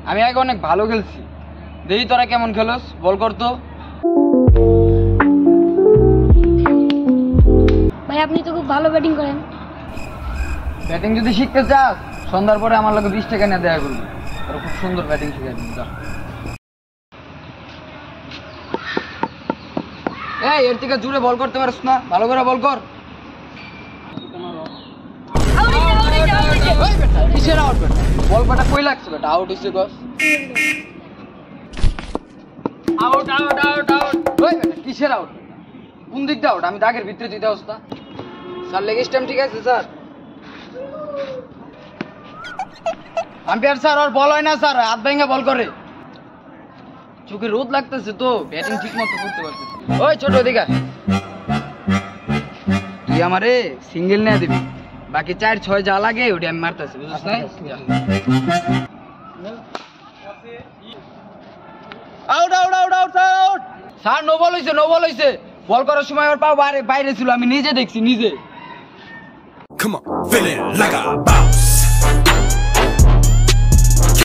আমি আগে অনেক ভালো খেলছি, দেখি তোরা কেমন খেলোস, বল করতো। ভাই আপনি তো খুব ভালো ব্যাটিং করেন। ব্যাটিং যদি শিখতে চাস সন্ধ্যার পরে আমার লোকে 20 টাকা নিয়ে দেখা করবি, তোরা খুব সুন্দর ব্যাটিং শিখাই দিবি। এই এর থেকে জুড়ে বল করতে পারিস না, ভালো করে বল কর। কিসের আউট বেটা? বল বেটা কই লাগছে বেটা? আউট হইছে গস। Out out out out. ওই বেটা কিসের আউট? কোন দিক দিয়ে আউট? আমি দাগের ভিতরে দিতে অবস্থা। স্যার লেগ স্টাম্প ঠিক আছে স্যার? আম্পায়ার স্যার আর বল হয় না স্যার, হাত ভেঙে বল করে। চোখে রোদ লাগতেছে তো, ব্যাটিং ঠিক মতো করতে পারতেছি। ওই ছোট দিকা, তুই আমারে সিঙ্গেল নিয়ে দিবি, বাকি 4-6 যা লাগে ওটা আমি মারতেছি, বুঝছিস না? Out out out out sir, out sir. No ball হইছে, নো বল হইছে। বল করার সময় ওর পা বাইরে ছিল, আমি নিজে দেখছি নিজে। Come on, feeling like a boss.